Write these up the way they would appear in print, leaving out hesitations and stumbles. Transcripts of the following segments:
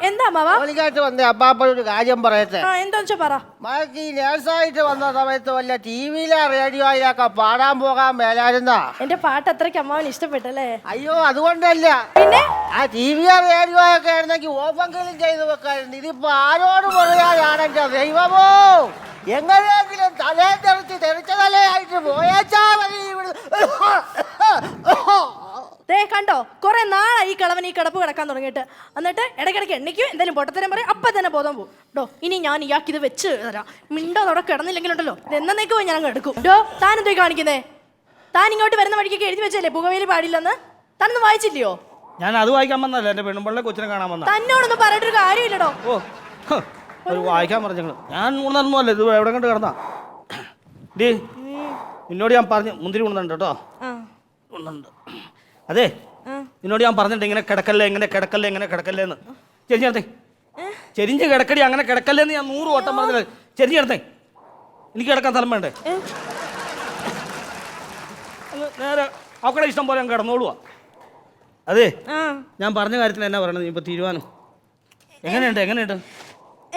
എന്താ വന്നേ അപ്പാപ്പനൊരു കാര്യം പറയട്ടെ. എന്താ പറ. ഈ നേഴ്സായിട്ട് വന്ന സമയത്ത് വല്ല ടിവിയിലെ റേഡിയോയിലൊക്കെ പാടാൻ പോകാൻ മേലായിരുന്നാ? എന്റെ പാട്ട് അത്രയ്ക്ക് അമ്മാവന് ഇഷ്ടപ്പെട്ടല്ലേ? അയ്യോ അതുകൊണ്ടല്ല, പിന്നെ ആ ടിവിയോ റേഡിയോ ഒക്കെ ആയിരുന്നെങ്കിൽ ഓഫെങ്കിലും ചെയ്ത് വെക്കാറുണ്ട്. ഇതിപ്പോ ആരോട് പറയാനാണ് എന്റെ ദൈവമോ. എങ്ങനെയെങ്കിലും തലേ തെറിച്ച തലയായിട്ട് പോയാച്ചാ മതി. കണ്ടോ, കുറെ നാളായി ഈ കിളവൻ ഈ കിടപ്പ് കിടക്കാൻ തുടങ്ങിയിട്ട്. എന്നിട്ട് ഇടയ്ക്കിടയ്ക്ക് എണ്ണിക്കും എന്തെങ്കിലും പൊട്ടത്തരം പറയും, അപ്പം തന്നെ ബോധം പോകും. ഡോ ഇനി ഞാൻ ഇയാൾക്ക് ഇത് വെച്ച് തരാം. മിണ്ടോ അവിടെ കിടന്നില്ലെങ്കിലുണ്ടല്ലോ ഇത് എന്നേക്ക് പോയി ഞാൻ എടുക്കും. ഡോ താൻ എന്തോ കാണിക്കുന്നേ? താൻ ഇങ്ങോട്ട് വരുന്ന വഴിക്കൊക്കെ എഴുതി വെച്ചല്ലേ പുകവേലി പാടില്ലെന്ന്? താനൊന്നും വായിച്ചില്ലയോ? ഞാൻ അത് വായിക്കാൻ വന്നല്ലേ, എന്റെ പെണ്ണുമ്പിള്ളെ കൊച്ചിനെ കാണാൻ വന്ന. തന്നോടൊന്നും പറഞ്ഞിട്ടൊരു കാര്യമില്ലടോ. വായിക്കാൻ പറഞ്ഞു. ഞാൻ ഉണർന്നല്ലേ, ഇത് എവിടെ കണ്ട് കിടന്നാ ഡീ. നിന്നോട് ഞാൻ പറഞ്ഞു മുന്തിരി ഉണർന്നുണ്ട് കേട്ടോ. ഉണർന്നുണ്ട്. അതെ, നിന്നോട് ഞാൻ പറഞ്ഞിട്ടുണ്ട് ഇങ്ങനെ കിടക്കല്ലേ, ഇങ്ങനെ കിടക്കല്ലേ, ഇങ്ങനെ കിടക്കല്ലേ എന്ന്. ചെരിഞ്ഞെടുത്തേ, ചെരിഞ്ഞ് കിടക്കടി, അങ്ങനെ കിടക്കല്ലേ എന്ന് ഞാൻ 100 വട്ടം പറഞ്ഞത്. ചെരിഞ്ഞെടുത്തേ, എനിക്ക് കിടക്കാൻ സ്ഥലം വേണ്ടേ? നേരെ അവക്കടെ ഇഷ്ടം പോലെ ഞാൻ കിടന്നോളുവാ. അതെ, ഞാൻ പറഞ്ഞ കാര്യത്തിന് എന്നാ പറയണത് ഇപ്പൊ തീരുമാനം? എങ്ങനെയുണ്ട്?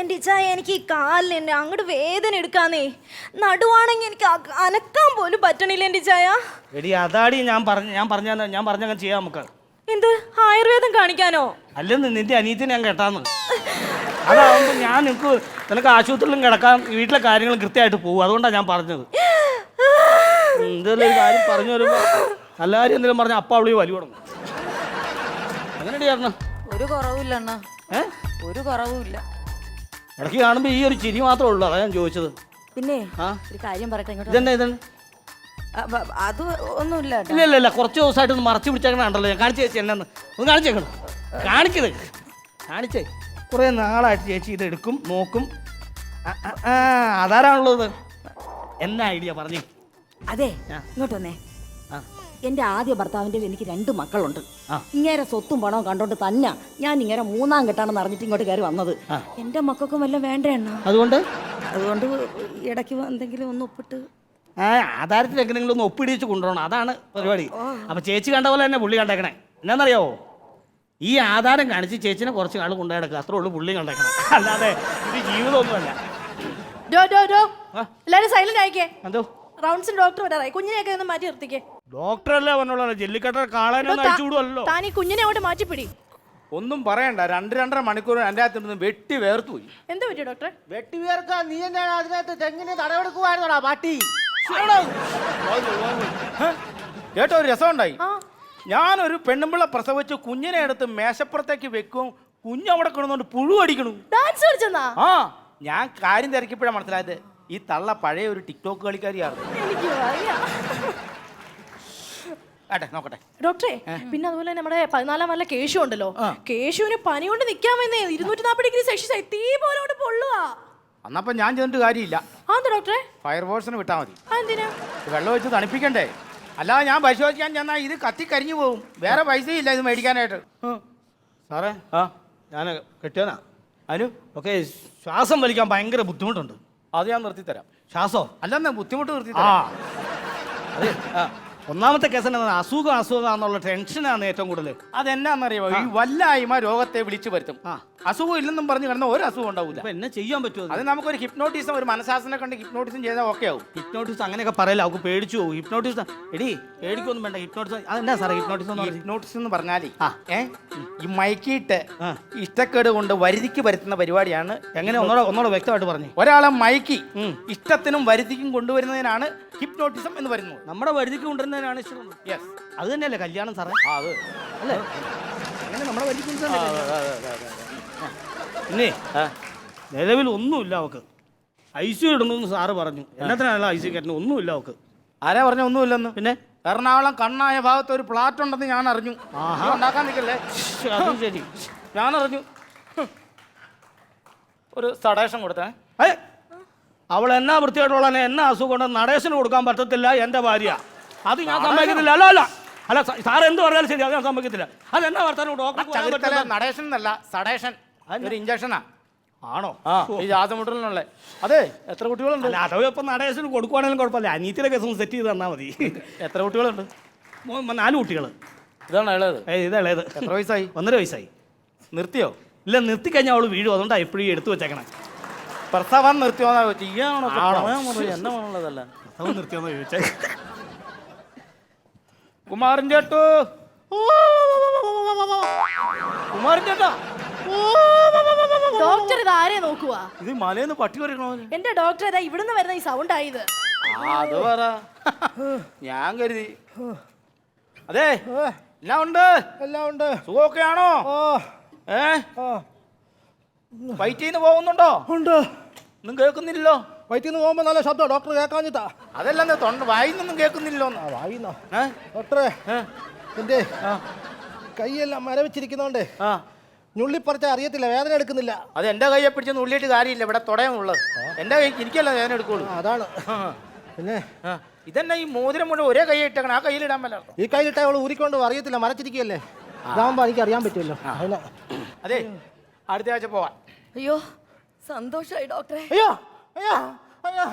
എൻ്റെ ഇച്ചായ എനിക്ക് ഈ കാലിൽ എന്നെ അങ്ങോട്ട് വേദന എടുക്കാന്നേ. നടുവാണെങ്കിൽ എനിക്ക് അനക്കാൻ പോലും പറ്റണില്ല എൻ്റെ ഇച്ചായ. എടി അതാടി ഞാൻ പറഞ്ഞങ്ങനെ ചെയ്യാം നമുക്ക്. എന്ത് ആയുർവേദം കാണിക്കാനോ? അല്ലെന്ന് നിന്റെ അനിയത്തിനെ ഞാൻ കേട്ടാന്ന്. അതാവുമ്പോ ഞാൻ നിനക്ക് ആശുപത്രിയിലും കിടക്കാം, വീട്ടിലെ കാര്യങ്ങളും കൃത്യമായിട്ട് പോകും. അതുകൊണ്ടാണ് ഞാൻ പറഞ്ഞത്. എന്തെങ്കിലും ഒരു കാര്യം പറഞ്ഞു വരുമ്പോ നല്ല കാര്യം എന്തെങ്കിലും പറഞ്ഞാൽ അപ്പ അവളി വലിയ തുടങ്ങും. അങ്ങനെയാ ചേർന്ന ഒരു കുറവില്ല അണ്ണാ, ഒരു കുറവുമില്ല. ഇടയ്ക്ക് കാണുമ്പോ ഈ ഒരു ചിരി മാത്രമേ ഉള്ളൂ, അതാ ഞാൻ ചോദിച്ചത്. പിന്നെ ഒരു കാര്യം പറയട്ടെ. ഇതെന്നെ അത് ഒന്നുമില്ല. ഇല്ല കുറച്ച് ദിവസമായിട്ട് ഒന്ന് മറച്ചു പിടിച്ചേക്കണുണ്ടല്ലോ. ഞാൻ കാണിച്ചു ചേച്ചി എന്നെ ഒന്ന് കാണിച്ചേക്കണം. കാണിച്ചേ. കുറേ നാളായിട്ട് ചേച്ചി ഇത് എടുക്കും, നോക്കും. അതാരാണുള്ളത്? എന്നാ ഐഡിയ പറഞ്ഞു? അതെ, ഇങ്ങോട്ട് വന്നേ. എൻ്റെ ആദ്യ ഭർത്താവിൻ്റെ എനിക്ക് 2 മക്കളുണ്ട്. ഇങ്ങനെ സ്വത്തും പണവും കണ്ടോണ്ട് തന്നെ ഞാൻ ഇങ്ങനെ 3-ാം കെട്ടാണെന്ന് അറിഞ്ഞിട്ട് ഇങ്ങോട്ട് കയറി വന്നത്. എൻ്റെ മക്കൾക്കും വല്ല വേണ്ട എണ്ണ. അതുകൊണ്ട് ഇടയ്ക്ക് എന്തെങ്കിലും ഒന്ന് ഒപ്പിട്ട് ആധാരത്തിൽ എങ്ങനെയെങ്കിലും ഒന്ന് ഒപ്പിടിച്ച് കൊണ്ടുപോകണം, അതാണ് പരിപാടി. അപ്പൊ ചേച്ചി കണ്ട പോലെ തന്നെ പുള്ളി കണ്ടേക്കണേ. എന്നാന്നറിയാവോ, ഈ ആധാരം കാണിച്ച് ചേച്ചിനെ കുറച്ച് നാൾ കൊണ്ടുപോയെടുക്കുക, അത്രേ ഉള്ളൂ പുള്ളി കണ്ടേക്കണം. അല്ലാതെ ഇത് ജീവിതമൊന്നുമല്ല. എല്ലാരും സൈലന്റ് ആയിക്കേ. എന്തോ റൗണ്ട്സിൽ ഡോക്ടർ വരാറായി. കുഞ്ഞിനെയൊക്കെ ഒന്ന് മാറ്റി നിർത്തിക്കേ. ഡോക്ടറല്ലേ പറഞ്ഞോളൂ, ജെല്ലിക്കട്ട കാളാനൊന്നും അടിച്ചുവിടുമല്ലോ. താൻ ഈ കുഞ്ഞിനെ അങ്ങോട്ട് മാറ്റിപ്പിടി. ഒന്നും പറയണ്ട, 2-2.5 മണിക്കൂർ എൻ്റെ അകത്ത് വെട്ടി വേർത്തു പോയി. എന്താ പറ്റിയ ഡോക്ടറെ? വെട്ടി വേർക്കാൻ നീ എന്താണ് അതിനകത്ത് തെങ്ങിന് തടവെടുക്കുവായിരുന്നോടാ പാട്ടി? കേട്ടോ, ഒരു രസമുണ്ടായി. ഞാനൊരു പെണ്ണുമ്പിള്ള പ്രസവിച്ച് കുഞ്ഞിനെ എടുത്ത് മേശപ്പുറത്തേക്ക് വെക്കും, കുഞ്ഞവിടെ കിടന്നുകൊണ്ട് പുഴു അടിക്കണു. ഡാൻസ് കളിച്ചെന്നാ? ഞാൻ കാര്യം തിരക്കിപ്പോഴാണ് മനസ്സിലായത് ഈ തള്ള പഴയ ഒരു ടിക്ടോക്ക് കളിക്കാരിയാണ്. നോക്കട്ടെ ഡോക്ടറെ. പിന്നെ അതുപോലെ നമ്മുടെ 14-ാം വാർഡിലെ കേശു ഉണ്ടല്ലോ, കേശുവിന് പനി കൊണ്ട് നിൽക്കാൻ വന്നേ 240 ഡിഗ്രി സെൽഷ്യസ് തീ പോലെ പൊള്ളുക. അന്നപ്പോ ഞാൻ ചെന്നിട്ട് കാര്യമില്ല. ഡോക്ടറെ ഫയർഫോഴ്സിന് വിട്ടാൽ മതി. എന്തിനാ? വെള്ളം വെച്ച് തണുപ്പിക്കണ്ടേ? അല്ലാതെ ഞാൻ പരിശോധിക്കാൻ ചെന്നാൽ ഇത് കത്തിക്കരിഞ്ഞു പോകും. വേറെ പൈസയില്ല ഇത് മേടിക്കാനായിട്ട്. സാറേ, ഞാൻ കെട്ടിയനാ. അനു ഓക്കെ, ശ്വാസം വലിക്കാൻ ഭയങ്കര ബുദ്ധിമുട്ടുണ്ട്. അത് ഞാൻ നിർത്തിത്തരാം. ശ്വാസോ? അല്ലെന്ന് ബുദ്ധിമുട്ട് നിർത്തിത്തരാം. അതെ, ഒന്നാമത്തെ കേസ് എന്നാ, അസുഖമാണെന്നുള്ള ടെൻഷനാണ് ഏറ്റവും കൂടുതൽ. അതെന്നാന്നറിയാമോ, ഈ വല്ലായ്മ രോഗത്തെ വിളിച്ചു വരുത്തും. അസുഖം ഇല്ലെന്നും പറഞ്ഞു കിടന്ന ഒരു അസുഖം ഉണ്ടാവില്ല. എന്നെ ചെയ്യാൻ പറ്റുമോ? അത് നമുക്കൊരു ഹിപ്നോട്ടിസം, ഒരു മനഃശാസ്ത്രനെ കണ്ട് ഹിപ്നോട്ടിസം ചെയ്താൽ ഓക്കെ ആവും. ഹിപ്നോട്ടിസം അങ്ങനെയൊക്കെ പറയല, അവർക്ക് പേടിച്ചു പോകും. ഹിപ്നോട്ടിസം എടി പേടിക്കൊന്നും വേണ്ട. ഹിപ്നോട്ടിസം അതെന്നാ സാറേ ഹിപ്നോട്ടിസം? ഹിപ്നോട്ടിസം എന്ന് പറഞ്ഞാൽ ഈ മയക്കിയിട്ട് ഇഷ്ടക്കേട് കൊണ്ട് വരുതിക്ക് വരുത്തുന്ന പരിപാടിയാണ്. എങ്ങനെ ഒന്നോടെ വ്യക്തമായിട്ട് പറഞ്ഞു. ഒരാളെ മയക്കി ഇഷ്ടത്തിനും വരുതിക്കും കൊണ്ടുവരുന്നതിനാണ് ഹിപ്നോട്ടിസം എന്ന് പറയുന്നത്. നമ്മുടെ വരുതിക്ക് കൊണ്ടുവരുന്നതിനാണ് ഇഷ്ടം. യെസ്, അത് തന്നെയല്ലേ കല്യാണം സാറേ? അത് അല്ലേ? അങ്ങനെ നമ്മുടെ വരുതിക്ക് പിന്നെ നിലവിൽ ഒന്നുമില്ല അവക്ക്. ICU ഇടണമെന്ന് സാറ് പറഞ്ഞു. എന്നത്തിനാണല്ലോ ICU കയറ്റുന്നത്? ഒന്നുമില്ല അവക്ക്. ആരാ പറഞ്ഞ ഒന്നുമില്ലെന്ന്? പിന്നെ എറണാകുളം കണ്ണായ ഭാഗത്ത് ഒരു പ്ലാറ്റ് ഉണ്ടെന്ന് ഞാൻ അറിഞ്ഞു. ഉണ്ടാക്കാൻ നിൽക്കല്ലേ? അതും ശരി, ഞാൻ അറിഞ്ഞു. ഒരു സഡേഷൻ കൊടുത്തേ. അവൾ എന്നാ വൃത്തിയായിട്ടുള്ള എന്നാ അസുഖം കൊണ്ട് നടേശന് കൊടുക്കാൻ പറ്റത്തില്ല എൻ്റെ ഭാര്യ. അത് ഞാൻ സമ്മതിക്കത്തില്ല. അല്ല സാർ എന്ത് പറഞ്ഞാലും ശരി, അത് ഞാൻ സമ്മതിക്കത്തില്ല. അതെന്നാ വർത്താനം? ഡോക്ടർ നടേഷൻ എന്നല്ല, സഡേഷൻ. ഒരു ഇഞ്ചക്ഷനാ. ആണോ? ഈ ശ്വാസമുട്ടലിനുള്ള. അതെ, എത്ര കുട്ടികളുണ്ട്? അല്ല, അഥവാ ഇപ്പം നടേശന് കൊടുക്കുവാണെങ്കിലും കുഴപ്പമില്ല. അനീത്തിയുടെ കേസ് സെറ്റ് ചെയ്ത് തന്നാൽ മതി. എത്ര കുട്ടികളുണ്ട്? 4 കുട്ടികൾ. ഇതാണ് ഇളയത്? ഇത് ഇളയത്. എത്ര വയസ്സായി? 1.5 വയസ്സായി. നിർത്തിയോ? ഇല്ല, നിർത്തിക്കഴിഞ്ഞാൽ അവള് വീഴും, അതുകൊണ്ടാണ് എപ്പോഴും എടുത്തു വെച്ചേക്കണേ. പ്രസവം നിർത്തിയോന്നാ ചെയ്യാണോ? ആണോ? എന്നാ ഉള്ളതല്ല. പ്രസവം നിർത്തിയോന്ന് ചോദിച്ചേ. കുമാരൻ ചേട്ടോ, കുമാരൻ ചേട്ടാ, ഡോക്ടർ ഇത് ആരെ നോക്കുവാ? ഇത് മലയെന്ന് പട്ടി വരക്കണോ? എന്റെ ഡോക്ടർ ഇതാ ഇവിടുന്ന് വരുന്ന ഈ സൗണ്ട് ആയത്. അത് പറ, ഞാൻ കരുതി. അതെ, എല്ലാം ഉണ്ട്, എല്ലാം ഉണ്ട്. സുഖമൊക്കെ ആണോ? വൈറ്റ് ചെയ്യുന്ന പോകുന്നുണ്ടോ? ഉണ്ട്. ഒന്നും കേൾക്കുന്നില്ലല്ലോ. വയറ്റിന്ന് പോകുമ്പോ നല്ല ശബ്ദം, ഡോക്ടർ കേൾക്കാഞ്ഞിട്ടാ. അതല്ലെന്ന് തൊണ്ട വായിന്നൊന്നും കേൾക്കുന്നില്ലോ. വായിന്നോ? ഡോക്ടറെ, എന്റെ കൈയെല്ലാം മരവിച്ചിരിക്കുന്നോണ്ടേ ഞുള്ളിപ്പറിച്ച അറിയത്തില്ല, വേദന എടുക്കുന്നില്ല. അത് എന്റെ കയ്യെ പിടിച്ചൊന്നും ഉള്ളിയിട്ട് കാര്യമില്ല, ഇവിടെ തുടയാനുള്ളത്. എന്റെ കൈ എനിക്കല്ല വേദന എടുക്കുള്ളൂ. അതാണ്. പിന്നെ ഇതന്നെ ഈ മോതിരം മുഴുവൻ ഒരേ കൈ ഇട്ടേക്കണം, ആ കയ്യിലിടാൻ പറ്റാ. ഈ കൈയിട്ട അവള് ഊരിക്കൊണ്ട് അറിയത്തില്ല, മരച്ചിരിക്കുകയല്ലേ. ഇതാകുമ്പോ എനിക്ക് അറിയാൻ പറ്റുമല്ലോ. അതെ, അടുത്ത ആഴ്ച പോവാം. അയ്യോ സന്തോഷമായി ഡോക്ടറെ. അയ്യോ അയ്യോ അയ്യോ,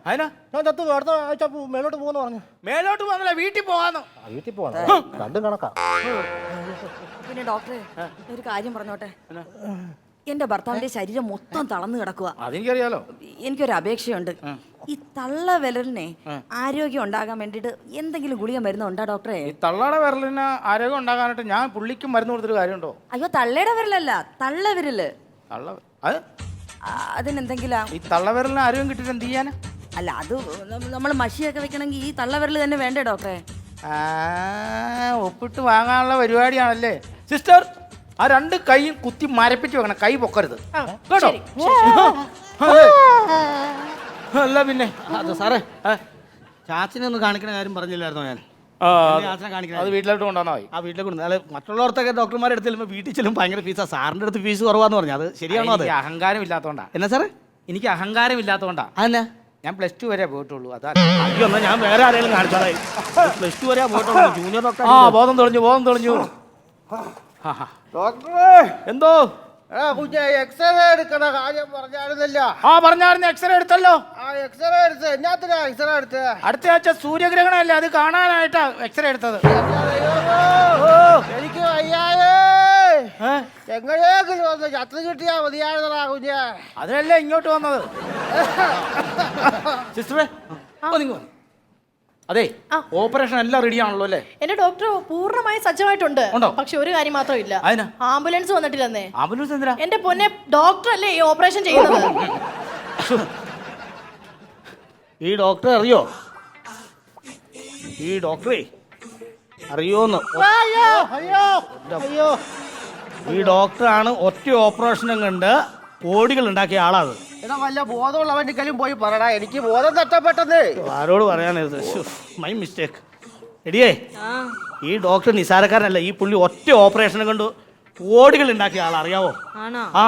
അതിനാ ഞാൻ ചത്തു. അടുത്ത ആഴ്ച മേലോട്ട് പോകുന്നു പറഞ്ഞു. മേലോട്ട് പോകുന്നില്ല, വീട്ടിൽ പോകാന്ന്. വീട്ടിൽ പോകണം, രണ്ടും കണക്കാ. പിന്നെ ഡോക്ടറെ ഒരു കാര്യം പറഞ്ഞോട്ടെ, എന്റെ ഭർത്താവിന്റെ ശരീരം മൊത്തം തളർന്നു കിടക്കുക. അതെനിക്കറിയാലോ. എനിക്കൊരു അപേക്ഷയുണ്ട്. ഈ തള്ള വിരലിനെ ആരോഗ്യം ഉണ്ടാകാൻ വേണ്ടിട്ട് എന്തെങ്കിലും ഗുളിക മരുന്നുണ്ടോ ഡോക്ടറെ? ഈ തള്ളയുടെ വിരലിന് ആരോഗ്യം ഉണ്ടാകാനായിട്ട് ഞാൻ പുള്ളിക്ക് മരുന്ന് കൊടുത്തിട്ട് കാര്യമുണ്ടോ? അയ്യോ തള്ളയുടെ വിരലല്ല, തള്ള വിരല്. തള്ള അത് അതിനെന്തെങ്കിലും ഈ തള്ള വിരലിന് ആരോഗ്യം കിട്ടിയിട്ട് എന്ത് ചെയ്യാനാ? അല്ല, അത് നമ്മൾ മഷിയൊക്കെ വെക്കണമെങ്കിൽ ഈ തള്ള വിരൽ തന്നെ വേണ്ടേ ഡോക്ടറെ? ഒപ്പിട്ട് വാങ്ങാനുള്ള പരിപാടിയാണല്ലേ സിസ്റ്റർ. ആ രണ്ട് കൈയും കുത്തി മരപ്പിച്ച് വെക്കണം, കൈ പൊക്കരുത് കേട്ടോ. അല്ല പിന്നെ അത് സാറേ, ചാച്ചനെ ഒന്ന് കാണിക്കണ കാര്യം പറഞ്ഞില്ലായിരുന്നോ ഞാൻ? ചാച്ചനെ കാണിക്കണം, അത് വീട്ടിലോട്ട് കൊണ്ടുവന്നാ മതി. ആ വീട്ടിലേക്ക് കൊണ്ട്. അല്ല, മറ്റുള്ളവർക്കൊക്കെ ഡോക്ടർമാരെ അടുത്ത് ചെല്ലുമ്പോൾ വീട്ടിൽ ചെല്ലുമ്പോൾ ഭയങ്കര ഫീസാ. സാറിൻ്റെ അടുത്ത് ഫീസ് കുറവാന്ന് പറഞ്ഞു, അത് ശരിയാണോ? അത് എനിക്ക് അഹങ്കാരം ഇല്ലാത്തതുകൊണ്ടാ. എന്നാ സാറേ? എനിക്ക് അഹങ്കാരം ഇല്ലാത്തതുകൊണ്ടാ. അതെന്നാ? ഞാൻ +2 വരെ പോയിട്ടുള്ളൂ. അതാ. അയ്യോ, എന്നാ ഞാൻ വേറെ ആരെങ്കിലും കാണിച്ചോളാം. +2 വരെ പോയിട്ടുള്ളൂ, ജൂനിയർ ഡോക്ടർ. ബോധം തെളിഞ്ഞു, ബോധം തെളിഞ്ഞു. ഡോക്ടറെ, എന്തോ കുഞ്ഞെ എക്സ്റേ എടുക്കണ കാര്യം പറഞ്ഞായിരുന്നില്ല. പറഞ്ഞായിരുന്നു. എക്സ്റേ എടുത്തല്ലോ. ആ എക്സ്റേ എടുത്ത് എന്നാത്തിനാ എക്സ്റേ എടുത്ത്? അടുത്ത ആഴ്ച സൂര്യഗ്രഹണം അല്ലേ, അത് കാണാനായിട്ടാ എക്സ്റേ എടുത്തത്. എനിക്ക് വയ്യായേ. എങ്ങനെയെങ്കിലും ഒന്ന് ചത്ത് കിട്ടിയാ മതിയായിരുന്നടാ കുഞ്ഞെ. അതിനല്ലേ ഇങ്ങോട്ട് വന്നത്. സിസ്റ്ററെ, അതെ, ഓപ്പറേഷൻ എല്ലാം റെഡി ആണല്ലോ അല്ലേ? എന്റെ ഡോക്ടർ പൂർണ്ണമായി സജ്ജമായിട്ടുണ്ട്. ഉണ്ടോ? പക്ഷെ ഒരു കാര്യം മാത്രം ഇല്ല, അതിനാ? ആംബുലൻസ് വന്നിട്ടില്ലെന്നേ. ആംബുലൻസ് എന്തിനാ? എന്റെ പൊന്നെ, ഡോക്ടർ അല്ലേ ഈ ഓപ്പറേഷൻ ചെയ്യുന്നത്. ഈ ഡോക്ടറെ അറിയോ? ഈ ഡോക്ടറെ അറിയോന്ന്? അയ്യോ അയ്യോ അയ്യോ, ഈ ഡോക്ടറാണ് ഒറ്റ ഓപ്പറേഷനും കണ്ട് കോടികൾ ഉണ്ടാക്കിയ ആളാത്. എടാ വല്ല ബോധമുള്ളവൻ്റെക്കാലും പോയി പറടാ, എനിക്ക് ബോധം തട്ടപ്പെട്ടത്. ആരോട് പറയാനത്? My mistake. എടിയേ, ഈ ഡോക്ടർ നിസാരക്കാരനല്ല. ഈ പുള്ളി ഒറ്റ ഓപ്പറേഷനും കൊണ്ട് കോടികൾ ഉണ്ടാക്കിയ ആൾ, അറിയാവോ? ആ,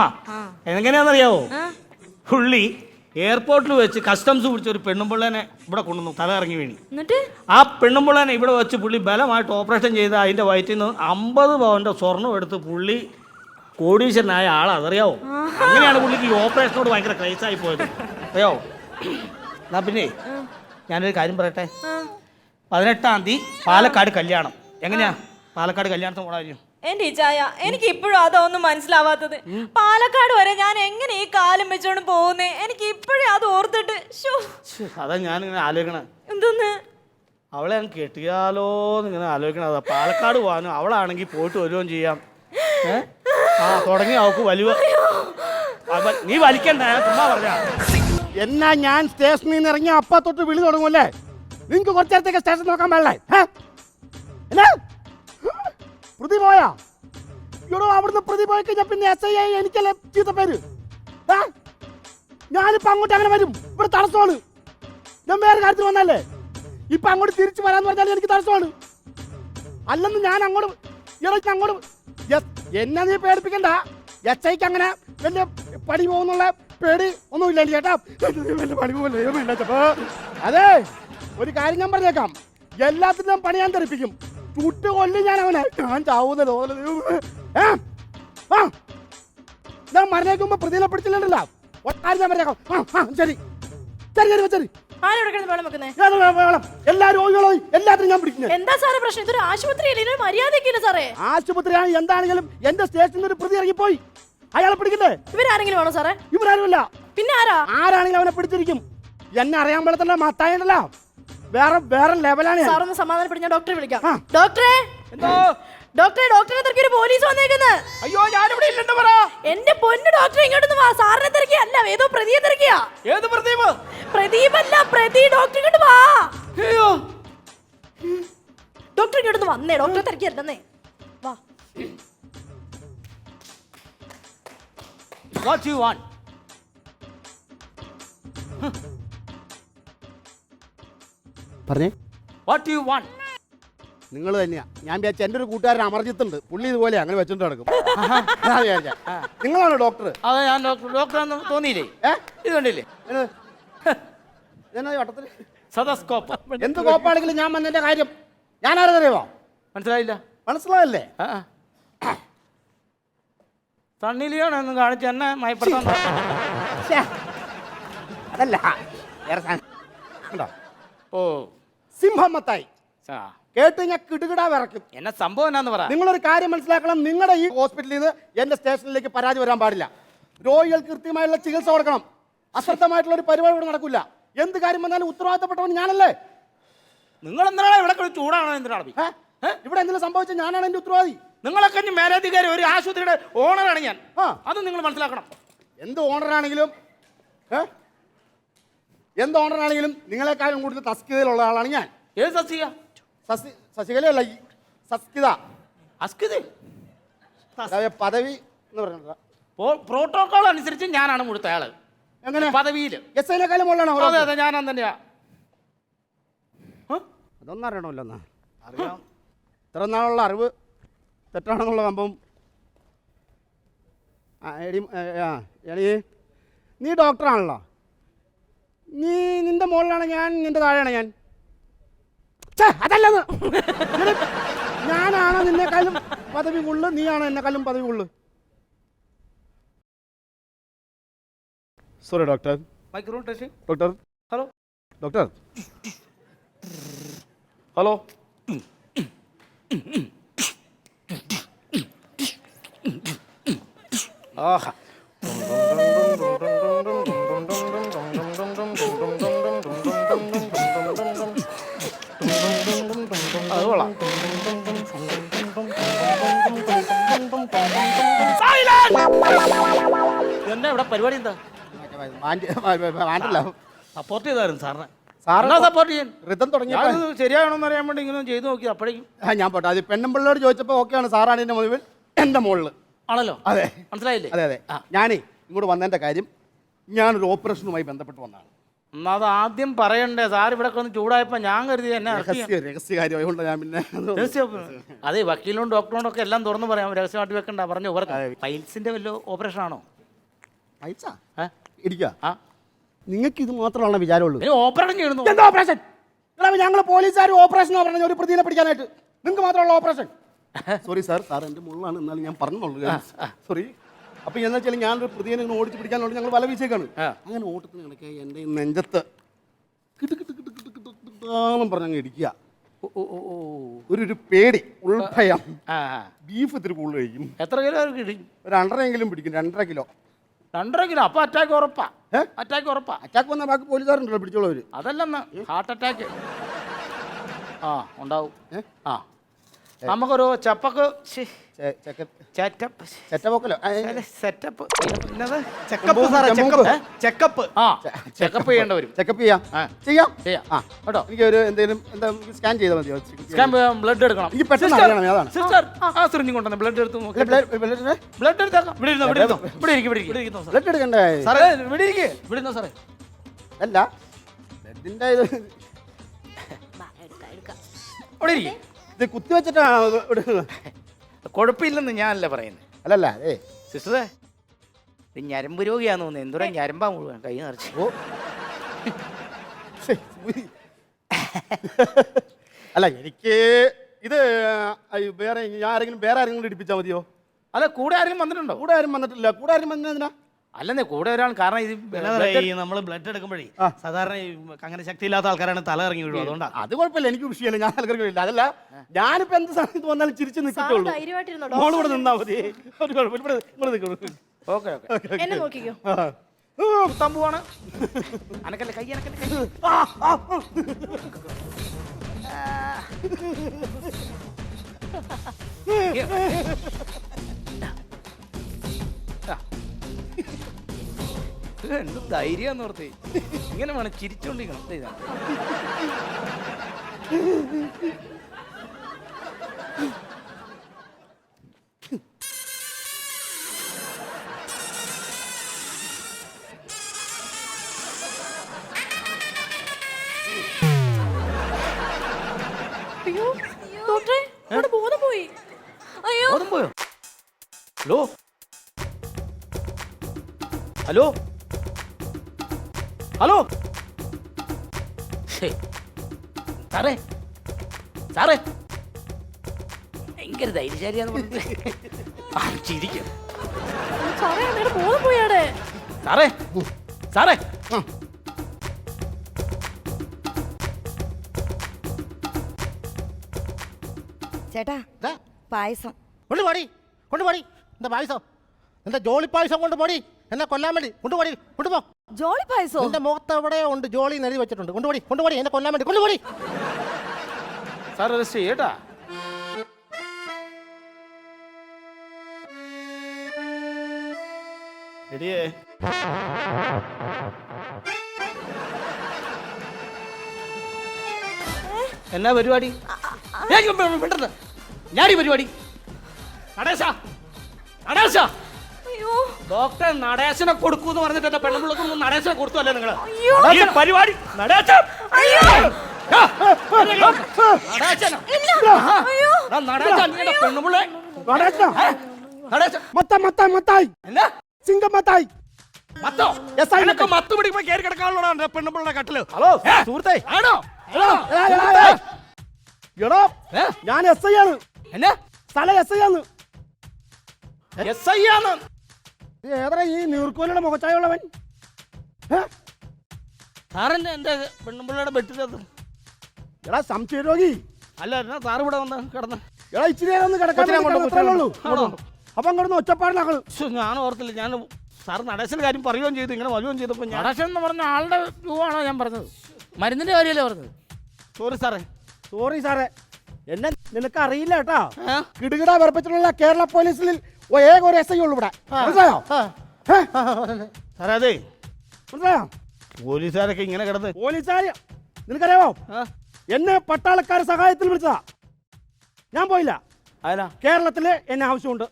എങ്ങനെയാണെന്നറിയാവോ? പുള്ളി എയർപോർട്ടിൽ വെച്ച് കസ്റ്റംസ് പിടിച്ച ഒരു പെണ്ണുമ്പിള്ളേനെ ഇവിടെ കൊണ്ടുവന്നു, തല ഇറങ്ങി വീണി. എന്നിട്ട് ആ പെണ്ണുമ്പിള്ളേനെ ഇവിടെ വെച്ച് പുള്ളി ബലമായിട്ട് ഓപ്പറേഷൻ ചെയ്ത് അതിൻ്റെ വയറ്റിൽ നിന്ന് 50 പവൻ്റെ സ്വർണം എടുത്ത് പുള്ളി കോടീശ്വരനായ ആളാ, അതറിയാവോ? അങ്ങനെയാണ് പുള്ളിക്ക് ഈ ഓപ്പറേഷനോട് ഭയങ്കര ക്രൈസായി പോയത്, അറിയാവോ? എന്നാ പിന്നെ ഞാനൊരു കാര്യം പറയട്ടെ. 18-ാം തീയതി പാലക്കാട് കല്യാണം. എങ്ങനെയാ പാലക്കാട് കല്യാണത്തിന് പോണ കാര്യം? എന്റെ ഇച്ചായ, എനിക്ക് ഇപ്പോഴും അതൊന്നും മനസ്സിലാവാത്തത്. പാലക്കാട് വരെ ഞാൻ എങ്ങനെ ഈ കാലം വെച്ചോണ്ട് പോകുന്നേ? എനിക്ക് ഇപ്പോഴും അത് ഓർത്തിട്ട് അതാ ഞാനിങ്ങനെ ആലോചിക്കണേ, എന്തോന്ന് അവളെ ഞാൻ കെട്ടിയാലോന്ന് ഇങ്ങനെ ആലോചിക്കണതാ. പാലക്കാട് പോകാനും അവളാണെങ്കിൽ പോയിട്ട് വരുകയും ചെയ്യാം. തുടങ്ങി അവക്ക് വലിയ നീ വലിക്കണ്ട, ചുമ്മാ പറഞ്ഞ. എന്നാ ഞാൻ സ്റ്റേഷനിൽ നിന്ന് ഇറങ്ങി അപ്പ തൊട്ട് വിളി തുടങ്ങുമല്ലേ? നിങ്ങക്ക് കുറച്ചു നേരത്തേക്ക് സ്റ്റേഷൻ നോക്കാൻ പാടില്ലേ? എന്നാ പ്രതി പോയാ? ഇവിടെ അവിടുന്ന് പ്രതി പോയി കഴിഞ്ഞാൽ പിന്നെ SI എനിക്കല്ലേ ചീത്ത പേര്. ഞാനിപ്പോ അങ്ങോട്ട് അങ്ങനെ വരും, ഇവിടെ തടസ്സമാണ്. ഞാൻ വേറെ കാര്യത്തിൽ വന്നല്ലേ, ഇപ്പൊ അങ്ങോട്ട് തിരിച്ചു വരാന്ന് പറഞ്ഞാൽ എനിക്ക് തടസ്സമാണ്. അല്ലെന്ന് ഞാൻ അങ്ങോട്ട് ഇടയ്ക്ക് അങ്ങോട്ട് എന്നെ നീ പേടിപ്പിക്കണ്ട. SIക്ക് അങ്ങനെ വലിയ പണി പോകുന്നുള്ള പേടി ഒന്നുമില്ല ചേട്ടാ. പണി പോകല്ലേ? അതെ, ഒരു കാര്യം ഞാൻ പറഞ്ഞേക്കാം, എല്ലാത്തിനും പണി ഞാൻ തെറിപ്പിക്കും. ചുട്ട് കൊല്ലി ഞാൻ അവനെ, ഞാൻ ചാവുന്നല്ലോ. ഞാൻ മരണേക്കുമ്പോ പ്രതിനെ പിടിച്ചില്ലല്ലോ. കാര്യം ഞാൻ പറഞ്ഞേക്കാം. ശരി ശരി ശരി ശരി ആരോടെ കിടന്ന് വെള്ളം വെക്കുന്നേ? വേണം എല്ലാ രോഗികളും എല്ലാത്തിനും ഞാൻ പിടിക്കുന്നത്. എന്താ സാറേ പ്രശ്നം? ഇതൊരു ആശുപത്രിയല്ലേ, ഇതിനൊരു മര്യാദക്കില്ല സാറേ. ആശുപത്രിയാണ് എന്താണെങ്കിലും എന്റെ സ്റ്റേഷനിൽ ഒരു പ്രതി ഇറങ്ങിപ്പോയി. അയാളെ പിടിക്കണ്ടേ? ഇവരാരെങ്കിലും ആണോ സാറേ? ഇവരാരുമല്ല. പിന്നെ ആരാ? ആരാണെങ്കിലും അവനെ പിടിച്ചിരിക്കും. എന്നെ അറിയാൻ പോലെ തന്നെ മത്തായണ്ടല്ലോ, വേറെ വേറെ ലെവലാണ്. സാർ ഒന്ന് സമാധാനപ്പെട്ട്, ഞാൻ ഡോക്ടറെ വിളിക്കാം. ആ. ഡോക്ടറെ, എന്തോ ഡോക്ടറെ തിരക്കി ഒരു പോലീസ് വന്നേക്കുന്നത്. അയ്യോ ഞാനിവിടെ ഇല്ലെന്ന് പറ. എന്റെ പൊന്നു ഡോക്ടറെ, ഇങ്ങോട്ടൊന്ന് വാ. സാറിനെ തിരക്കിയല്ല, ഏതോ പ്രതിയെ തിരക്കിയാ. ഏത് പ്രദീപ്? പ്രദീപല്ല, പ്രതി. ഡോക്ടർ ഇങ്ങോട്ട് വാ. അയ്യോ ഡോക്ടർ ഇങ്ങോട്ടൊന്ന് വന്നേ. ഡോക്ടറെ തിരക്കിയല്ലെന്നേ. വാ. What you want? പറഞ്ഞേ, What you want? നിങ്ങൾ തന്നെയാ. ഞാൻ വിചാരിച്ച എൻ്റെ ഒരു കൂട്ടുകാരൻ അമർജിത്തുണ്ട്, പുള്ളി ഇതുപോലെ അങ്ങനെ വെച്ചോണ്ട് നടക്കും. നിങ്ങളാണോ ഡോക്ടർ? അതെ ഞാൻ ഡോക്ടറാന്ന് തോന്നിയില്ലേ? ഇത് കണ്ടില്ലേ? വട്ടത്തിൽ സദസ്കോപ്പ്. എന്ത് കോപ്പാണെങ്കിലും ഞാൻ വന്നതിന്റെ കാര്യം ഞാൻ ആരെന്നറിയോ? മനസ്സിലായില്ല? മനസ്സിലായല്ലേ? തണ്ണിലിയാണെന്ന് കാണിച്ച് എന്നെ മയപ്പെടുത്താൻ. അതല്ല, വേറെ സാധനം. കണ്ടോ? ഓ സിംഹം മത്തായി ആ. കേട്ട് ഞാൻ കിടുകിടാ വിറയ്ക്കും. എന്നെ സംഭവം എന്നാന്ന് പറ. നിങ്ങളൊരു കാര്യം മനസ്സിലാക്കണം, നിങ്ങളുടെ ഈ ഹോസ്പിറ്റലിൽ നിന്ന് എന്റെ സ്റ്റേഷനിലേക്ക് പരാതി വരാൻ പാടില്ല. രോഗികൾക്ക് കൃത്യമായുള്ള ചികിത്സ കൊടുക്കണം. അശ്രദ്ധമായിട്ടുള്ള ഒരു പരിപാടി ഇവിടെ നടക്കില്ല. എന്ത് കാര്യം വന്നാലും ഉത്തരവാദിത്തപ്പെട്ടവൻ ഞാനല്ലേ. നിങ്ങൾ എന്തിനാണ് ഇവിടെ ചൂടാണോ? എന്തിനാണ് ഇവിടെ എന്തെങ്കിലും സംഭവിച്ച ഞാനാണ് എന്റെ ഉത്തരവാദി. നിങ്ങളൊക്കെ ഇനി മേലധികാരി, ഒരു ആശുപത്രിയുടെ ഓണറാണ് ഞാൻ. അത് നിങ്ങൾ മനസ്സിലാക്കണം. എന്ത് ഓണറാണെങ്കിലും നിങ്ങളെക്കാളും കൂടുതൽ തസ്കിതയിലുള്ള ആളാണ് ഞാൻ. ഏത് സസ്യ? ശശികലയല്ല, ഈ സസ്കിത അസ്കിത പദവി എന്ന് പറഞ്ഞ പ്രോട്ടോകോൾ അനുസരിച്ച് ഞാനാണ് മുഴുത്ത ആള്. എങ്ങനെ? പദവിയിൽ എസ് ഐനെക്കാളും മുകളിലാണോ? അതെ അതെ, ഞാൻ തന്നെയാ. അതൊന്നും അറിയണമല്ലോ. എന്നാ അറിയാം. ഇത്ര നാളുള്ള അറിവ് തെറ്റാണെന്നുള്ള സംഭവം. നീ ഡോക്ടറാണല്ലോ. നിന്റെ മുകളിലാണ് ഞാൻ, നിന്റെ താഴെയാണ് ഞാൻ. അതല്ലെന്ന്. ഞാനാണോ നിന്നെക്കാളും പദവി കൂടുതൽ, നീയാണോ എന്നെക്കാളും പദവി കൂടുതൽ? Sorry doctor. Micro testing. Doctor. Hello doctor. Hello. ആഹാ. അത് കൊള്ളാം. എന്താ ഇവിടെ പരിപാടി? എന്താ സപ്പോർട്ട് ചെയ്തായിരുന്നു സാറിനെ. സാറിനെ സപ്പോർട്ട് ചെയ്യാൻ റിതം തുടങ്ങിയ ശരിയാണോന്ന് അറിയാൻ വേണ്ടി ഇങ്ങനെ ചെയ്തു നോക്കി. അപ്പോഴേക്കും ഞാൻ പോട്ടെ. അത് പെണ്ണുമ്പിള്ളോട് ചോദിച്ചപ്പോൾ ഓക്കെയാണ്. സാറാണ് എൻ്റെ മുകളിൽ, എൻ്റെ മുകളിൽ. ആണല്ലോ. അതെ, മനസ്സിലായില്ലേ? അതെ അതെ. ഞാനേ ഇങ്ങോട്ട് വന്നതിൻ്റെ കാര്യം, ഞാനൊരു ഓപ്പറേഷനുമായി ബന്ധപ്പെട്ട് വന്നതാണ്. എന്നാ അത് ആദ്യം പറയണ്ടേ? സാർ ഇവിടെ ഒന്ന് ചൂടായപ്പോ ഞാൻ കരുതി എന്നെ രഹസ്യകാര്യമായതുകൊണ്ട് ഞാൻ പിന്നെ അതെ, വക്കീലിനോടും ഡോക്ടറിനോടും ഒക്കെ എല്ലാം തുറന്നു പറയാം. രഹസ്യമായിട്ട് വെക്കണ്ട, പറഞ്ഞു. പൈൽസിന്റെ വല്ല ഓപ്പറേഷൻ ആണോ? ഇരിക്കുക. നിങ്ങൾക്ക് ഇത് മാത്രമാണ് വിചാരമുള്ളൂ. ഓപ്പറേഷൻ ചെയ്യണം. എന്താ ഓപ്പറേഷൻ? ഞങ്ങൾ പോലീസുകാർ ഓപ്പറേഷൻ പറഞ്ഞ ഒരു പ്രതിനെ പിടിക്കാനായിട്ട്. നിങ്ങൾക്ക് മാത്രമുള്ള ഓപ്പറേഷൻ? സോറി സാർ, സാർ എൻ്റെ മുള്ളാണ്, എന്നാലും ഞാൻ പറഞ്ഞോളൂ. സോറി. അപ്പൊ എന്താ വെച്ചാൽ ഞാനൊരു പ്രതിയെ ഓടിച്ച് പിടിക്കാനുള്ളത് ഞങ്ങൾ വല വീശേക്കാണ്. അങ്ങനെ ഓട്ടത്തിന് കണക്കെ എൻ്റെ നെഞ്ചത്ത് കിട്ടും പറഞ്ഞങ്ങ് ഇടിക്കുക. ഒരു പേടി, ഉൾഭയം. ബീഫ് ഇത്തിരി കൂടുതൽ കഴിക്കും. എത്ര കിലോ കിട്ടും? ഒരു 1.5 പിടിക്കും. 2.5 കിലോ. 2.5 കിലോ. അപ്പൊ അറ്റാക്ക് ഉറപ്പാ. അറ്റാക്ക് ഉറപ്പാ. അറ്റാക്ക് വന്ന ബാക്കി പോലീസുകാരുണ്ടല്ലോ പിടിച്ചോളൂ. അതല്ലെന്ന്, ഹാർട്ട് അറ്റാക്ക് ഉണ്ടാവും. നമുക്കൊരു ചപ്പക്ക് ചെറ്റപ്പോക്കല്ലോ സെറ്റപ്പ് ചെക്കപ്പ് ചെയ്യേണ്ട വരും. ചെക്കപ്പ് ചെയ്യാം. ചെയ്യാം ചെയ്യാം കേട്ടോ. എനിക്ക് ഒരു എന്തെങ്കിലും സ്കാൻ ചെയ്താൽ മതിയോ? സ്കാൻ ബ്ലഡ് എടുക്കണം. എനിക്ക് പെട്ടെന്ന് അറിയണം. അതാണ് സിസ്റ്റർ ആ സിറിഞ്ചും കൊണ്ടുവന്ന് ബ്ലഡ് എടുത്ത് നോക്കി. ബ്ലഡ് എടുത്തേക്കാം. ബ്ലഡ് എടുക്കണ്ടേ സാറേ? ഇവിടെ ഇരുന്നോ സാറേ? അല്ല, ബ്ലഡിന്റെ ഇത് ഇത് കുത്തി വെച്ചിട്ടാണ്. കുഴപ്പമില്ലെന്ന് ഞാനല്ല പറയുന്നത്. അല്ലല്ല, സിസ്റ്ററെ ഇത് ഞരമ്പ് രോഗിയാന്ന് തോന്നുന്നു. എന്തോരാ ഞരമ്പാ മുഴുവൻ കൈ നിറച്ച്. അല്ല, എനിക്ക് ഇത് വേറെ ആരെങ്കിലും ഇടിപ്പിച്ചാൽ മതിയോ? അല്ല, കൂടെ ആരെങ്കിലും വന്നിട്ടുണ്ടോ? കൂടെ ആരും വന്നിട്ടില്ല. കൂടെ ആരും വന്നതിനാ അല്ലെന്നേ കൂടെ ഒരാൾ കാരണം ഇത് ഈ നമ്മൾ ബ്ലഡ് എടുക്കുമ്പോഴേ സാധാരണ ഈ അങ്ങനെ ശക്തിയില്ലാത്ത ആൾക്കാരാണ് തല ഇറങ്ങി വീഴും, അതുകൊണ്ടാ. അത് കുഴപ്പമില്ല, എനിക്ക് വിഷയമല്ല, ഞാൻ നൽകുന്നില്ല. അതല്ല, ഞാനിപ്പോ എന്ത് സമയത്ത് വന്നാലും ചിരിച്ചു നിൽക്കത്തുള്ളൂ. ധൈര്യമായിട്ടിരുന്നോ മോള് ഇവിടെ നിന്നാ മതി, ഒരു കുഴപ്പമില്ല, ഇവിടെ നിൽക്കുള്ളൂ. ഓക്കെ ഓക്കെ എന്നെ നോക്കിക്കോ. തമ്പുവാണ് അനക്കല്ലേ കൈ അനക്കല്ലേ കൈ. എന്ത് ധൈര്യം ഓർത്തേ, ഇങ്ങനെ വേണം ചിരിച്ചോണ്ടിരിക്കണം. ദേ ഇതാ. അയ്യോ ഡോക്ടറെ, അവിടെ ബോധം പോയി. അയ്യോ ബോധം പോയോ? ഹലോ ഹലോ ഹലോ സാറേ സാറേ ഭയങ്കര ധൈര്യശാലിയാന്ന് പറഞ്ഞിട്ട് ചിരിക്കും. സാറേ അമ്മയുടെ ബോധം പോയാടെ. സാറേ സാറേ ചേട്ടാ പായസം കൊണ്ടുപോടി കൊണ്ടുപോടി, എന്താ പായസം, എന്താ ജോളി പായസം കൊണ്ടുപോടി, എന്നെ കൊല്ലാൻ വേണ്ടി കൊണ്ടുപോടി, കൊണ്ടുപോ. ജോളി പായസോ? എന്റെ മുഖത്ത് എവിടെ ഉണ്ട് ജോളി എഴുതി വെച്ചിട്ടുണ്ട്, കൊണ്ടുപോടി കൊണ്ടുപോടി, എന്നെ കൊല്ലാൻ വേണ്ടി കൊണ്ടുപോടി. Sir arrest ചെയ്യട്ടാ. എടിയേ എന്നാ പരിപാടി? ഞാനീ പരിപാടി നടേശ നടേശ അയ്യോ ഡോക്ടർ നടേശനെ കൊടുക്കൂന്ന് പറഞ്ഞിട്ട് എന്റെ പെണ്ണുപിള്ളക്കൊന്നും നടേശനെ കൊടുത്തു അല്ലേ നിങ്ങള്? ഈ പരിപാടി നടേശ പെണ്ണുപിള്ളേ മത്തായി എന്നാ സിംഗം മത്തായി. മത്തോ എന്നൊക്കെ മത്ത് പിടിക്കുമ്പോ കയറി കിടക്കാനുള്ള പെണ്ണുപിള്ളയുടെ കട്ടില്. ഹലോ സുഹൃത്തേ, ആണോ? എടോ, ഞാൻ SI ആണ്. എന്നാ സ്ഥലം SI ആണ്. SI ആണ്? ഏതാ ഈ നീർക്കോലിയുടെ മുഖച്ചായുള്ളവൻ? സാറിന്റെ എന്റെ പെണ്ണുമ്പിള്ളയുടെ ബെട്ടിലത് എടാ സംശയ രോഗി, അല്ല എന്നാ സാറ് ഇവിടെ വന്ന് കിടന്ന്. എടാ ഇച്ചിരി നേരം ഒന്ന് കിടക്കാൻ ഉള്ളൂ. ആണോ? അപ്പൊ അങ്ങോട്ട് ഒച്ചപ്പാടിനാക്കള്. ഞാൻ ഓർത്തില്ല, ഞാൻ സാർ നടേശന്റെ കാര്യം പറയുകയും ചെയ്തു, ഇങ്ങനെ വരുകയും ചെയ്തപ്പോ ഞാൻ നടേശൻ എന്ന് പറഞ്ഞ ആളുടെ രൂപമാണോ ഞാൻ പറഞ്ഞത്? മരുന്നിന്റെ കാര്യമല്ലേ പറഞ്ഞത്? സോറി സാറേ. സോറി സാറേ, എന്നെ നിനക്ക് അറിയില്ല കേട്ടാ. കിടുകിട വിറപ്പിച്ചിട്ടുള്ള കേരള പോലീസിൽ ഏക ഒരു SI ഉള്ളൂ ഇവിടെ, മനസ്സിലായോ? സാറേ അതെ മനസ്സിലായോ? പോലീസുകാരൊക്കെ ഇങ്ങനെ കിടന്ന് പോലീസുകാര് നിനക്കറിയാമോ, എന്നെ പട്ടാളക്കാർ സഹായത്തിൽ വിളിച്ചതാ, ഞാൻ പോയില്ല. അതിനാ കേരളത്തില് എന്നെ ആവശ്യമുണ്ട്.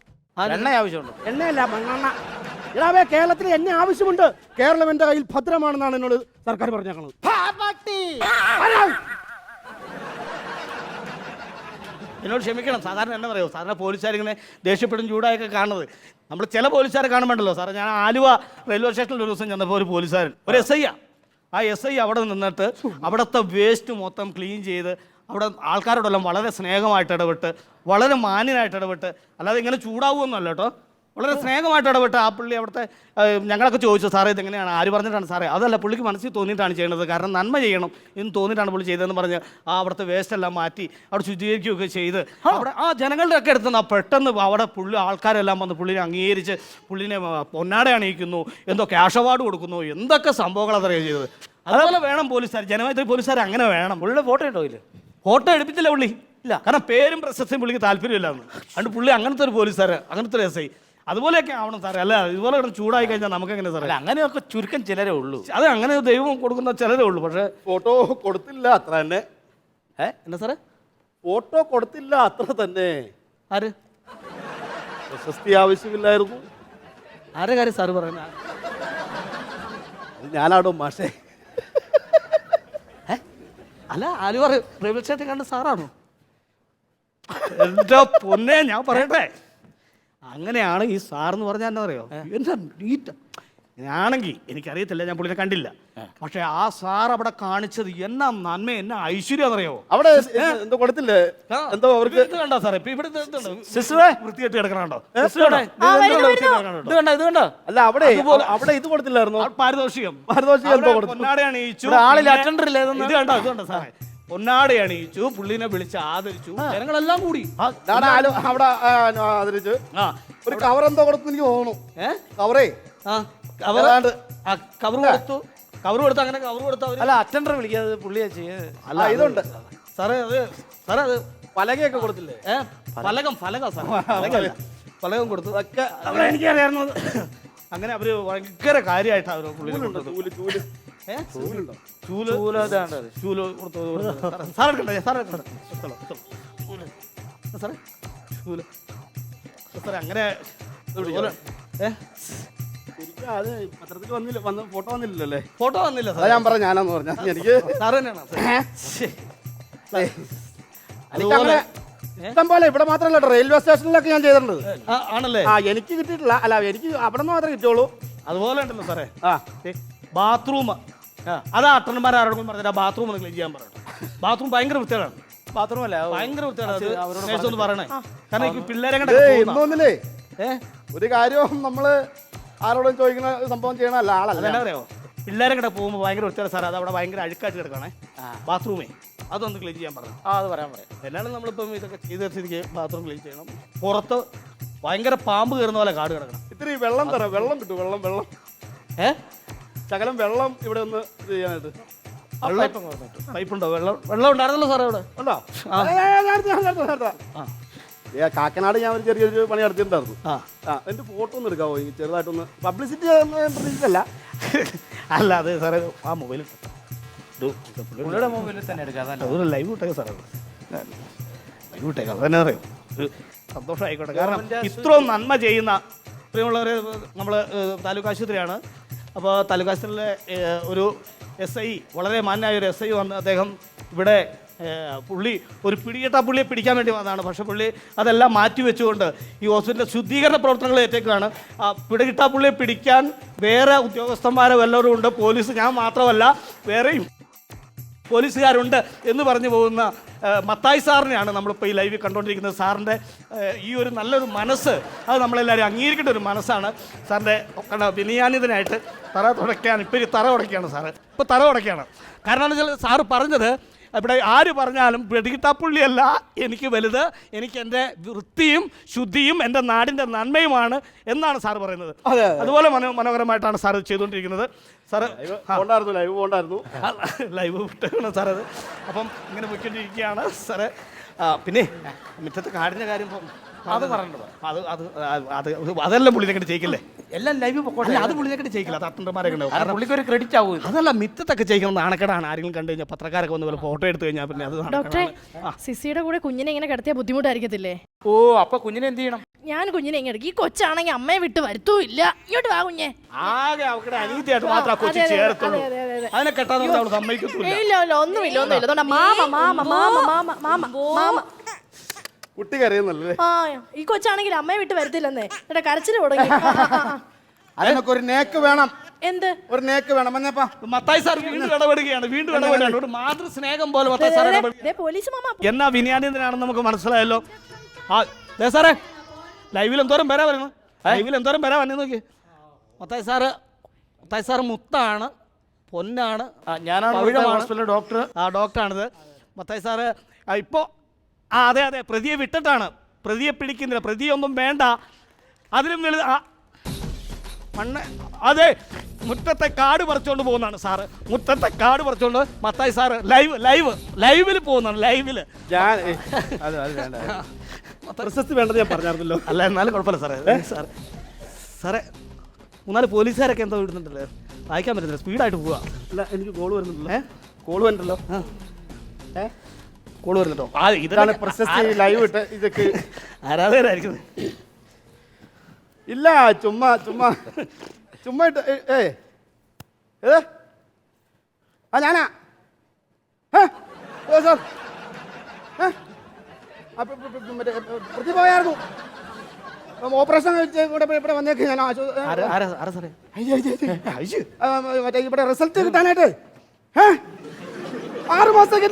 എണ്ണ ആവശ്യമുണ്ട്. എണ്ണയല്ല മണ്ണെണ്ണ. ഇടാവേ, കേരളത്തിൽ എന്നെ ആവശ്യമുണ്ട്. കേരളം എന്റെ കയ്യിൽ ഭദ്രമാണെന്നാണ് എന്നോട് സർക്കാർ പറഞ്ഞേക്കുന്നത്. എന്നോട് ക്ഷമിക്കണം. സാധാരണ എന്നാ പറയുമോ, സാധാരണ പോലീസുകാരിങ്ങനെ ദേഷ്യപ്പെടും ചൂടായൊക്കെ കാണുന്നത് നമ്മൾ ചില പോലീസുകാരെ കാണുമ്പോണ്ടല്ലോ സാറേ. ഞാൻ ആലുവ റെയിൽവേ സ്റ്റേഷനിൽ ഒരു ദിവസം ചെന്നപ്പോൾ ഒരു പോലീസുകാരൻ, ഒരു SI ആ SI അവിടെ നിന്നിട്ട് അവിടുത്തെ വേസ്റ്റ് മൊത്തം ക്ലീൻ ചെയ്ത് അവിടെ ആൾക്കാരോടെല്ലാം വളരെ സ്നേഹമായിട്ട് ഇടപെട്ട്, വളരെ മാന്യനായിട്ട് ഇടപെട്ട്, അല്ലാതെ ഇങ്ങനെ ചൂടാവുമെന്നല്ല കേട്ടോ, വളരെ സ്നേഹമായിട്ട് ഇടപെട്ട് ആ പുള്ളി അവിടുത്തെ ഞങ്ങളൊക്കെ ചോദിച്ചു, സാറേ ഇതെങ്ങനെയാണ്, ആര് പറഞ്ഞിട്ടാണ് സാറേ? അതല്ല, പുള്ളിക്ക് മനസ്സിൽ തോന്നിയിട്ടാണ് ചെയ്യുന്നത്, കാരണം നന്മ ചെയ്യണം എന്ന് തോന്നിയിട്ടാണ് പുള്ളി ചെയ്തതെന്ന് പറഞ്ഞ് ആ അവിടുത്തെ വേസ്റ്റ് എല്ലാം മാറ്റി അവിടെ ശുചീകരിക്കുകയൊക്കെ ചെയ്ത് അവിടെ ആ ജനങ്ങളുടെ ഒക്കെ അടുത്ത് പെട്ടെന്ന് അവിടെ പുള്ളി ആൾക്കാരെല്ലാം വന്ന് പുള്ളിനെ അംഗീകരിച്ച് പുള്ളിനെ പൊന്നാട അണിയിക്കുന്നു, എന്തോ ക്യാഷ് അവാർഡ് കൊടുക്കുന്നു, എന്തൊക്കെ സംഭവങ്ങൾ അതറിയാം ചെയ്തത്. അതുപോലെ വേണം പോലീസുകാർ, ജനമൈത്രി പോലീസുകാർ അങ്ങനെ വേണം. പുള്ളിയുടെ ഫോട്ടോ ഉണ്ടോ ഇല്ല? ഫോട്ടോ എടുപ്പിച്ചില്ല പുള്ളി, ഇല്ല, കാരണം പേരും പ്രശസ്തിയും പുള്ളിക്ക് താല്പര്യമില്ലാന്ന്. അതുകൊണ്ട് പുള്ളി അങ്ങനത്തെ ഒരു പോലീസുകാർ, അങ്ങനത്തെ ഒരു SI അതുപോലെയൊക്കെ ആവണം സാറേ. അല്ല ഇതുപോലെ ചൂടായി കഴിഞ്ഞാൽ നമുക്ക് എങ്ങനെ സാറേ? അങ്ങനെയൊക്കെ ചുരുക്കം ചിലരേ ഉള്ളൂ. അത് അങ്ങനെ ദൈവം കൊടുക്കുന്ന ചിലരേ ഉള്ളൂ. പക്ഷേ ഫോട്ടോ കൊടുത്തില്ല അത്ര തന്നെ. എന്നാ സാറേ? ഫോട്ടോ കൊടുത്തില്ല അത്ര തന്നെ. ആര്? പ്രശസ്തി ആവശ്യമില്ലായിരുന്നു. ആരുടെ കാര്യം സാറ് പറയുന്നത്? ഞാനാടോ മാഷേ. അല്ല ആലുവ റെയിൽവേ സ്റ്റേഷൻ കണ്ട സാറാണോ? എൻ്റെ പൊന്നെ, ഞാൻ പറയട്ടെ, അങ്ങനെയാണ് ഈ സാറെന്ന് പറഞ്ഞാൽ എന്താ പറയുക, എന്താ നീറ്റ് ആണെങ്കിൽ എനിക്കറിയത്തില്ല, ഞാൻ പുള്ളിനെ കണ്ടില്ല. പക്ഷെ ആ സാർ അവിടെ കാണിച്ചത് എന്നാ നന്മ, എന്നാ ഐശ്വര്യം എന്നറിയാവോ? അവിടെ എന്തോ കൊടുത്തില്ലേ? എന്തോ അവർക്ക് ഇത് കണ്ടോ സാറേ? ഇപ്പൊ ഇവിടെ സിസ്റ്ററെ വൃത്തിയായിട്ട് കിടക്കണോ? ഇത് കണ്ടോ? അല്ല അവിടെ അവിടെ ഇത് കൊടുത്തില്ലായിരുന്നു? പാരിതോഷികം എന്തോ കൊടുത്തു? പൊന്നാട അണിയിച്ചു. ആളിൽ അറ്റൻഡർ ഇല്ലേ? ഇത് കണ്ടോ സാറേ? പൊന്നാട അണിയിച്ചു, പുള്ളിനെ വിളിച്ച് ആദരിച്ചു, ജനങ്ങളെല്ലാം കൂടി. അവിടെ ആദരിച്ച് ഒരു കവർ എന്തോ കൊടുത്തു എനിക്ക് തോന്നുന്നു. കവറേ കവർ കൊടുത്തു. അങ്ങനെ കവർ കൊടുത്തു. അല്ല, അറ്റൻഡർ വിളിക്കാതെ പുള്ളിയാ ചെയ്യ. അല്ല ഇതുണ്ട് സാറേ അത് പലകയൊക്കെ കൊടുത്തില്ലേ? ഫലകം ഫലകം കൊടുത്തു. അതൊക്കെ എനിക്കറിയാവുന്നത്. അങ്ങനെ അവര് ഭയങ്കര കാര്യമായിട്ട് അവര് പുള്ളിനെ കൊടുത്തത്. അങ്ങനെ അത് പത്രത്തിൽ വന്നില്ല, ഫോട്ടോ വന്നില്ലല്ലേ? ഫോട്ടോ വന്നില്ല അതാ ഞാൻ പറഞ്ഞ ഞാനാന്ന് പറഞ്ഞ എനിക്ക് സാറ് തന്നെയാണ്. ഇഷ്ടം പോലെ ഇവിടെ മാത്രമല്ല കേട്ടോ, റെയിൽവേ സ്റ്റേഷനിലൊക്കെ ഞാൻ ചെയ്തിട്ടുണ്ട്. ആണല്ലേ? എനിക്ക് കിട്ടിയിട്ടില്ല. അല്ല എനിക്ക് അവിടെ നിന്ന് മാത്രമേ കിട്ടുള്ളൂ. അതുപോലെ ഉണ്ടല്ലോ സാറേ. ബാത്റൂം അതാ അട്ടന്മാർ ആരോടും പറഞ്ഞാൽ ബാത്റൂം ഒന്ന് ക്ലീൻ ചെയ്യാൻ പറഞ്ഞു. ബാത്റൂം ഭയങ്കര വൃത്തിയാണ്. ബാത്റൂം അല്ല, ഭയങ്കര വൃത്തിയാണ്. ഒന്ന് പറയണേ, കാരണം ഈ പിള്ളേരെ ഇന്നൊന്നില്ലേ ഒരു കാര്യവും നമ്മള് ആരോടും ചോദിക്കുന്ന സംഭവം ചെയ്യണല്ല ആളല്ല. അറിയാമോ? പിള്ളേരെ കൂടെ പോകുമ്പോൾ ഭയങ്കര വൃത്തിയാണ് സാറേ. അത് അവിടെ ഭയങ്കര അഴുക്കായിട്ട് കിടക്കണേ ബാത്റൂമേ. അതൊന്ന് ക്ലീൻ ചെയ്യാൻ പറഞ്ഞു. അത് പറയാം. എല്ലാവരും നമ്മളിപ്പം ഇതൊക്കെ ചെയ്ത സ്ഥിതിക്ക് ബാത്റൂം ക്ലീൻ ചെയ്യണം. പുറത്ത് ഭയങ്കര പാമ്പ് കയറുന്ന പോലെ കാട് കിടക്കണം. ഇത്തിരി വെള്ളം തരാം. വെള്ളം കിട്ടും. വെള്ളം ശകലം വെള്ളം ഇവിടെ ഒന്ന് ഇത് ചെയ്യാനായിട്ട്. പൈപ്പുണ്ടോ? വെള്ളം ഉണ്ടായിരുന്നല്ലോ സാറേ ഇവിടെ ഉണ്ടോ? കാക്കനാട് ഞാൻ ഒരു ചെറിയൊരു പണി നടത്തിയിട്ടുണ്ടായിരുന്നു. എന്റെ ഫോട്ടോ ഒന്ന് എടുക്കാവോ? ചെറുതായിട്ടൊന്ന് പബ്ലിസിറ്റി പ്രതീക്ഷിച്ചല്ല. അല്ല അത് സാറേ ആ മൊബൈലിൽ മൊബൈലിൽ തന്നെ എടുക്കാം. അതൊരു ലൈവ് ഇട്ടേക്കാം സാറേ. ലൈവ് ഇട്ടേക്കാം. അതന്നെ അറിയാം. ഒരു സന്തോഷമായിക്കോട്ടെ. കാരണം ഇത്രയും നന്മ ചെയ്യുന്ന പ്രിയമുള്ളവരെ, നമ്മൾ താലൂക്ക് ആശുപത്രിയാണ്. അപ്പോൾ താലൂക്ക് ആശുപത്രിയിലെ ഒരു SI, വളരെ മാന്യമായ ഒരു SI വന്ന് അദ്ദേഹം ഇവിടെ പുള്ളി ഒരു പിടികിട്ട പുള്ളിയെ പിടിക്കാൻ വേണ്ടി വന്നതാണ്. പക്ഷേ പുള്ളി അതെല്ലാം മാറ്റി വെച്ചുകൊണ്ട് ഈ ഹോസ്പിറ്റലിലെ ശുദ്ധീകരണ പ്രവർത്തനങ്ങൾ ഏറ്റേക്കാണ്. പിടികിട്ട പുള്ളിയെ പിടിക്കാൻ വേറെ ഉദ്യോഗസ്ഥന്മാരെ വല്ലവരും ഉണ്ട്. പോലീസ്, ഞാൻ മാത്രമല്ല വേറെയും പോലീസുകാരുണ്ട് എന്ന് പറഞ്ഞു പോകുന്ന മത്തായി സാറിനെയാണ് നമ്മളിപ്പോൾ ഈ ലൈവിൽ കണ്ടുകൊണ്ടിരിക്കുന്നത്. സാറിൻ്റെ ഈ ഒരു നല്ലൊരു മനസ്സ്, അത് നമ്മളെല്ലാവരും അംഗീകരിക്കേണ്ട ഒരു മനസ്സാണ്. സാറിൻ്റെ വിനയാനിതനായിട്ട് തറ തുടയ്ക്കാൻ ഇപ്പോൾ തറ ഉടയ്ക്കുകയാണ് സാറ്. ഇപ്പോൾ തറ ഉടയ്ക്കുകയാണ്. കാരണം എന്താ വെച്ചാൽ സാറ് പറഞ്ഞത്, ഇവിടെ ആര് പറഞ്ഞാലും വെടികിട്ടാപ്പുള്ളിയല്ല എനിക്ക് വലുത്, എനിക്ക് എൻ്റെ വൃത്തിയും ശുദ്ധിയും എൻ്റെ നാടിൻ്റെ നന്മയുമാണ് എന്നാണ് സാറ് പറയുന്നത്. അതുപോലെ മനോഹരമായിട്ടാണ് സാറ് ചെയ്തുകൊണ്ടിരിക്കുന്നത്. സാറ് ലൈവ് വിട്ടാണ് സാറത്. അപ്പം ഇങ്ങനെ പോയിക്കൊണ്ടിരിക്കുകയാണ് സാറ്. പിന്നെ മുറ്റത്ത് കാടിൻ്റെ കാര്യം അത് പറയേണ്ടത് അതെല്ലാം പുള്ളിനെക്കൊണ്ട് ചെയ്യിക്കില്ലേ? എല്ലാം ലൈവ് പൊക്കോട്ടെ. അത് പുള്ളിനെക്കൊണ്ട് ചെയ്യിക്കില്ല. അത് അട്ടന്മാരൊക്കെ ഉണ്ടാവും. കാരണം പുള്ളിക്ക് ഒരു ക്രെഡിറ്റ് ആവും. അതല്ല, മിറ്റത്തൊക്കെ ചെയ്യിക്കണം. നാണക്കേടാണ്. ആരെങ്കിലും കണ്ടു കഴിഞ്ഞാൽ പത്രക്കാരൊക്കെ വന്ന് പോലെ ഫോട്ടോ എടുത്തു കഴിഞ്ഞാൽ പിന്നെ അത് ഡോക്ടറെ, സിസിയുടെ കൂടെ കുഞ്ഞിനെ ഇങ്ങനെ കിടത്തിയ ബുദ്ധിമുട്ടായിരിക്കത്തില്ലേ? ഓ, അപ്പൊ കുഞ്ഞിനെ എന്ത് ചെയ്യണം? ഞാൻ കുഞ്ഞിനെ ഇങ്ങനെ എടുക്കും. ഈ കൊച്ചാണെങ്കിൽ അമ്മയെ വിട്ട് വരുത്തൂല്ല. ഇങ്ങോട്ട് വാ കുഞ്ഞെ. ആകെ അവരുടെ അനീതിയായിട്ട് മാത്രം കൊച്ചു ചേർത്തുള്ളൂ. അതിനെ കെട്ടാന്ന് അവൾ സമ്മതിക്കത്തില്ല. ഇല്ല, ഒന്നുമില്ല. അതുകൊണ്ട് mama mama mama mama mama mama കുട്ടി കരയുന്നല്ലേ? ഈ കൊച്ചാണെങ്കിൽ അമ്മയെ വിട്ട് വരത്തില്ലെന്നേ. എന്നിട്ട് കരച്ചിൽ തുടങ്ങി. അതിനൊക്കെ ഒരു നേക്ക് വേണം. എന്ത് ഒരു നേക്ക് വേണം? മത്തായി സാർ വീണ്ടും ഇടപെടുകയാണ്. ഒരു മാതൃസ്നേഹം പോലെ മത്തായി സാർ പോലീസ് മാമ എന്നാ വിനയാനിതനാണെന്ന് നമുക്ക് മനസ്സിലായല്ലോ. സാറേ ലൈവിൽ എന്തോരം പേരാ വരുന്നത്? ലൈവിൽ എന്തോരം പേരാ വന്നു നോക്കി. മത്തായി സാറ് മുത്താണ്, പൊന്നാണ്. ഞാനാണ് ഡോക്ടർ. ഡോക്ടറാണിത് മത്തായി സാറ്. ഇപ്പോൾ അതെ പ്രതിയെ വിട്ടിട്ടാണ്. പ്രതിയെ പിടിക്കുന്നില്ല. പ്രതിയൊന്നും വേണ്ട. അതിലും വലുത് മണ്ണ്. അതെ, മുറ്റത്തെ കാട് പറിച്ചുകൊണ്ട് പോകുന്നതാണ് സാറ്. മുറ്റത്തെ കാട് പറിച്ചുകൊണ്ട് മത്തായി സാറ് ലൈവിൽ പോകുന്നതാണ്. ലൈവിൽ പ്രശസ്തി വേണ്ടത് ഞാൻ പറഞ്ഞായിരുന്നല്ലോ. അല്ല, എന്നാലും കുഴപ്പമില്ല സാറേ. സാറേ 3-4 പോലീസുകാരൊക്കെ എന്തോ ഇടുന്നുണ്ടല്ലോ, വായിക്കാൻ പറ്റുന്നില്ല. സ്പീഡായിട്ട് പോവുക. അല്ല, എനിക്ക് കോള് വരുന്നുണ്ടല്ലോ. കോള് വരുന്നുണ്ടല്ലോ. കോള് വരുന്നുണ്ടോ? ഇതാണ് പ്രശസ്തി. ലൈവ് ഇട്ട് ഇതൊക്കെ ആരാധകരായിരിക്കുന്നത്. ഇല്ല, ചുമ്മാ ഇട്ട്. ഞാനാ സാർ. പ്രതി പോയായിരുന്നു. ഓപ്പറേഷൻ ഇവിടെ വന്നേക്ക് ഞാൻ ആരാ സാറേ? മറ്റേ ഇവിടെ റിസൾട്ട് കിട്ടാനായിട്ട് 6 മാസത്തേക്ക്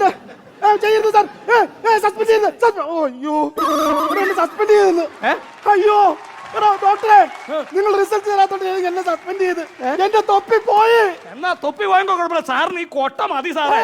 ചെയ്യരുത് സാർ. സസ്പെൻഡ് ചെയ്ത് അയ്യോ സസ്പെൻഡ് ചെയ്തെന്ന്. അയ്യോ എടാ ഡോക്ടറെ, നിങ്ങൾ റിസൾട്ട് തരാത്തോണ്ട് എന്നെ സസ്പെൻഡ് ചെയ്ത് എന്റെ തൊപ്പി പോയി. എന്നാ തൊപ്പി വാങ്ങിക്കോ, കുഴപ്പമില്ല. സാറിന് ഈ കൊട്ട മതി സാറേ.